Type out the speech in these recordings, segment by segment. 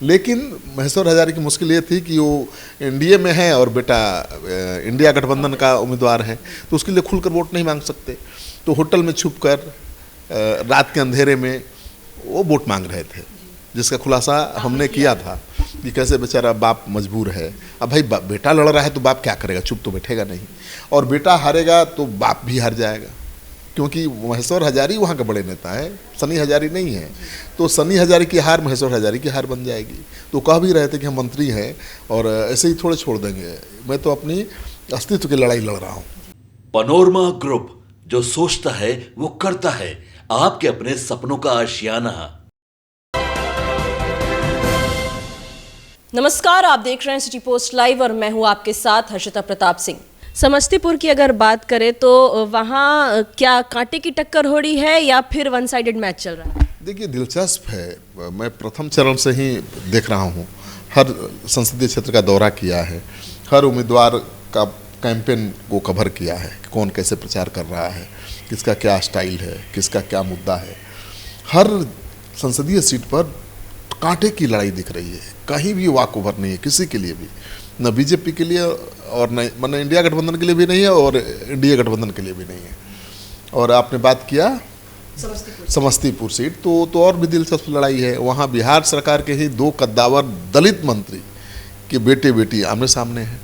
लेकिन महेश्वर हजारी की मुश्किल ये थी कि वो एनडीए में है और बेटा इंडिया गठबंधन का उम्मीदवार है, तो उसके लिए खुलकर वोट नहीं मांग सकते। तो होटल में छुपकर रात के अंधेरे में वो वोट मांग रहे थे, जिसका खुलासा हमने किया था कि कैसे बेचारा बाप मजबूर है। अब भाई बेटा लड़ रहा है तो बाप क्या करेगा, चुप तो बैठेगा नहीं, और बेटा हारेगा तो बाप भी हार जाएगा, क्योंकि महेश्वर हजारी वहाँ के बड़े नेता है, सनी हजारी नहीं है। तो सनी हजारी की हार महेश्वर हजारी की हार बन जाएगी। तो कह भी रहे थे कि हम मंत्री हैं और ऐसे ही थोड़े छोड़ देंगे, मैं तो अपनी अस्तित्व की लड़ाई लड़ रहा हूँ। पनोरमा ग्रुप, जो सोचता है वो करता है, आपके अपने सपनों का आशियाना। नमस्कार, आप देख रहे हैं सिटी पोस्ट लाइव और मैं हूं आपके साथ हर्षिता प्रताप सिंह। समस्तीपुर की अगर बात करें तो वहां क्या कांटे की टक्कर हो रही है या फिर वन साइडेड मैच चल रहा है? देखिए, दिलचस्प है। मैं प्रथम चरण से ही देख रहा हूँ, हर संसदीय क्षेत्र का दौरा किया है, हर उम्मीदवार का कैंपेन को कवर किया है कि कौन कैसे प्रचार कर रहा है, किसका क्या स्टाइल है, किसका क्या मुद्दा है। हर संसदीय सीट पर कांटे की लड़ाई दिख रही है, कहीं भी वॉक ओवर नहीं है किसी के लिए भी, न बीजेपी के लिए और न मतलब इंडिया गठबंधन के लिए भी नहीं है और इंडिया गठबंधन के लिए भी नहीं है। और आपने बात किया समस्तीपुर सीट, तो और भी दिलचस्प लड़ाई है। वहाँ बिहार सरकार के ही 2 कद्दावर दलित मंत्री के बेटे बेटी आमने सामने हैं।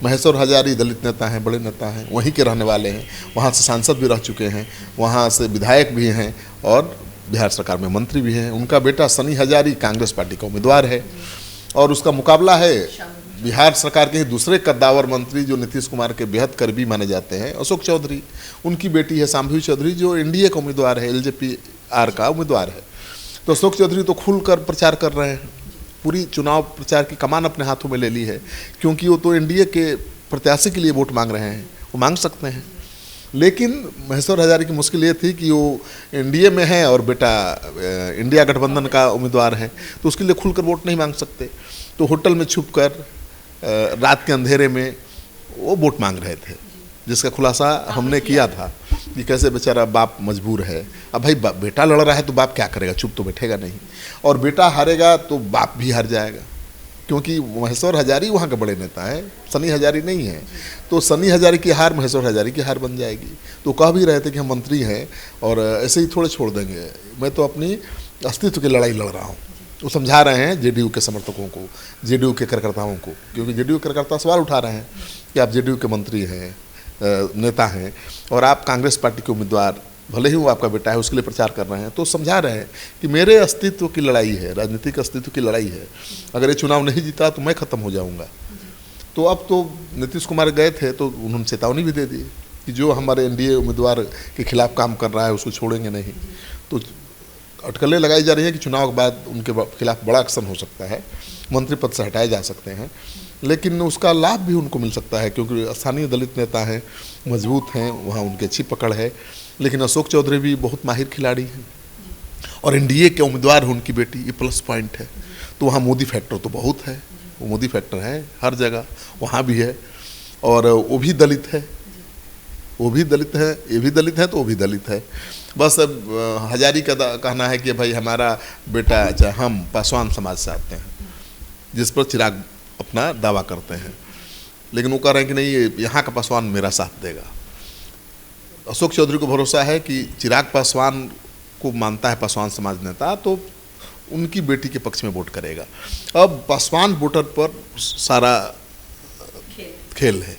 महेश्वर हजारी दलित नेता हैं, बड़े नेता हैं, वहीं के रहने वाले हैं, वहाँ से सांसद भी रह चुके हैं, वहाँ से विधायक भी हैं और बिहार सरकार में मंत्री भी हैं। उनका बेटा सनी हजारी कांग्रेस पार्टी का उम्मीदवार है और उसका मुकाबला है बिहार सरकार के ही दूसरे कद्दावर मंत्री जो नीतीश कुमार के बेहद करीबी माने जाते हैं, अशोक चौधरी। उनकी बेटी है शांभवी चौधरी जो एनडीए का उम्मीदवार है, एलजेपी-आर का उम्मीदवार है। तो अशोक चौधरी तो खुलकर प्रचार कर रहे हैं, पूरी चुनाव प्रचार की कमान अपने हाथों में ले ली है, क्योंकि वो तो एनडीए के प्रत्याशी के लिए वोट मांग रहे हैं, वो मांग सकते हैं। लेकिन महेश्वर हजारी की मुश्किल ये थी कि वो एनडीए में है और बेटा इंडिया गठबंधन का उम्मीदवार है, तो उसके लिए खुलकर वोट नहीं मांग सकते। तो होटल में छुपकर रात के अंधेरे में वो वोट मांग रहे थे, जिसका खुलासा हमने किया था कि कैसे बेचारा बाप मजबूर है। अब भाई बेटा लड़ रहा है तो बाप क्या करेगा, चुप तो बैठेगा नहीं, और बेटा हारेगा तो बाप भी हार जाएगा, क्योंकि महेश्वर हजारी वहाँ के बड़े नेता है, सनी हजारी नहीं है। तो सनी हजारी की हार महेश्वर हजारी की हार बन जाएगी। तो कह भी रहे थे कि हम मंत्री हैं और ऐसे ही थोड़े छोड़ देंगे, मैं तो अपनी अस्तित्व की लड़ाई लड़ रहा हूँ। वो समझा रहे हैं जेडीयू के समर्थकों को, जेडीयू के कार्यकर्ताओं को, क्योंकि जेडीयू कार्यकर्ता सवाल उठा रहे हैं कि आप जेडीयू के मंत्री हैं, नेता हैं, और आप कांग्रेस पार्टी के उम्मीदवार, भले ही वो आपका बेटा है, उसके लिए प्रचार कर रहे हैं। तो समझा रहे हैं कि मेरे अस्तित्व की लड़ाई है, राजनीतिक अस्तित्व की लड़ाई है। अगर ये चुनाव नहीं जीता तो मैं ख़त्म हो जाऊंगा। तो अब तो नीतीश कुमार गए थे तो उन्होंने चेतावनी भी दे दी कि जो हमारे एनडीए उम्मीदवार के खिलाफ काम कर रहा है उसको छोड़ेंगे नहीं। तो अटकलें लगाई जा रही है कि चुनाव के बाद उनके खिलाफ बड़ा एक्शन हो सकता है, मंत्री पद से हटाए जा सकते हैं, लेकिन उसका लाभ भी उनको मिल सकता है क्योंकि स्थानीय दलित नेता हैं, मजबूत हैं, वहाँ उनकी अच्छी पकड़ है। लेकिन अशोक चौधरी भी बहुत माहिर खिलाड़ी हैं और एनडीए के उम्मीदवार हैं उनकी बेटी, ये प्लस पॉइंट है। तो वहाँ मोदी फैक्टर तो बहुत है, वो मोदी फैक्टर है हर जगह, वहाँ भी है। और वो भी दलित है, वो भी दलित है, ये भी दलित है, तो वो भी दलित है। बस अब हजारी का कहना है कि भाई हमारा बेटा, चाहे हम पासवान समाज से आते हैं, जिस पर चिराग अपना दावा करते हैं, लेकिन वो कह रहे हैं कि नहीं, यहाँ का पासवान मेरा साथ देगा। अशोक चौधरी को भरोसा है कि चिराग पासवान को मानता है पासवान समाज नेता, तो उनकी बेटी के पक्ष में वोट करेगा। अब पासवान वोटर पर सारा खेल है।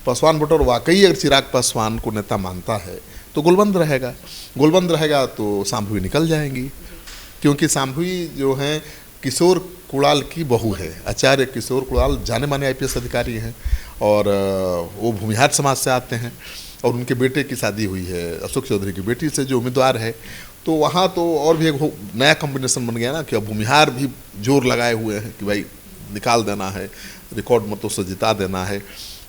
पासवान वोटर वाकई अगर चिराग पासवान को नेता मानता है तो गोलबंद रहेगा, गोलबंद रहेगा तो शांभवी निकल जाएंगी, क्योंकि शांभवी जो हैं किशोर कुणाल की बहू है। आचार्य किशोर कुणाल जाने माने आईपीएस अधिकारी हैं और वो भूमिहार समाज से आते हैं और उनके बेटे की शादी हुई है अशोक चौधरी की बेटी से जो उम्मीदवार है। तो वहाँ तो और भी एक नया कॉम्बिनेशन बन गया ना कि अब भूमिहार भी जोर लगाए हुए हैं कि भाई निकाल देना है, रिकॉर्ड मतों से जिता देना है।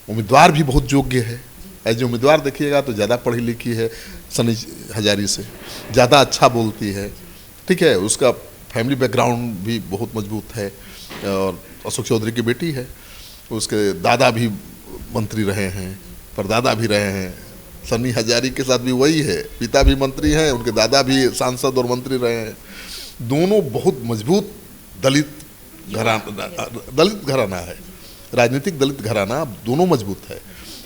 उम्मीदवार भी बहुत योग्य है, एज उम्मीदवार देखिएगा तो ज़्यादा पढ़ी लिखी है सनी हजारी से, ज़्यादा अच्छा बोलती है, ठीक है, उसका फैमिली बैकग्राउंड भी बहुत मजबूत है और अशोक चौधरी की बेटी है, उसके दादा भी मंत्री रहे हैं, परदादा भी रहे हैं। सनी हजारी के साथ भी वही है, पिता भी मंत्री हैं, उनके दादा भी सांसद और मंत्री रहे हैं। दोनों बहुत मजबूत दलित घराना, दलित घराना है, राजनीतिक दलित घराना, दोनों मजबूत है,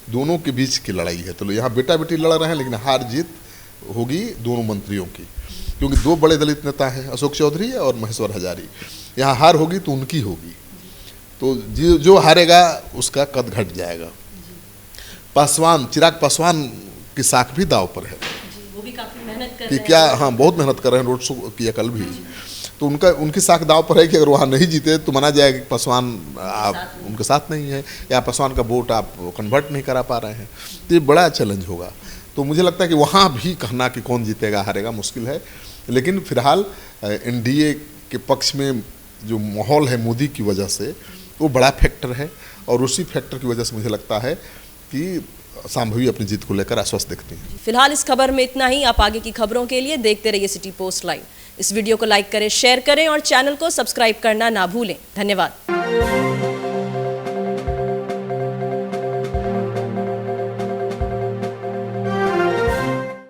दोनों के बीच की लड़ाई है। तो यहाँ बेटा बेटी लड़ रहे हैं, लेकिन हार जीत होगी दोनों मंत्रियों की, क्योंकि दो बड़े दलित नेता हैं, अशोक चौधरी और महेश्वर हजारी। यहाँ हार होगी तो उनकी होगी, तो जो हारेगा उसका कद घट जाएगा। पासवान, चिराग पासवान की साख भी दाव पर है वो भी काफी मेहनत कर कि रहे क्या, हाँ बहुत मेहनत कर रहे हैं, रोड शो किया कल भी। तो उनकी साख दाव पर है कि अगर वहाँ नहीं जीते तो माना जाएगा कि पासवान आप उनके साथ नहीं है, या पासवान का वोट आप कन्वर्ट नहीं करा पा रहे हैं। तो ये बड़ा चैलेंज होगा। तो मुझे लगता है कि वहाँ भी कहना कि कौन जीतेगा हारेगा मुश्किल है। लेकिन फिलहाल एनडीए के पक्ष में जो माहौल है मोदी की वजह से, वो बड़ा फैक्टर है, और उसी फैक्टर की वजह से मुझे लगता है कि सांभवी अपनी जीत को लेकर आश्वस्त दिखती हैं। फिलहाल इस खबर में इतना ही। आप आगे की खबरों के लिए देखते रहिए सिटी पोस्ट लाइव। इस वीडियो को लाइक करें, शेयर करें और चैनल को सब्सक्राइब करना ना भूलें। धन्यवाद।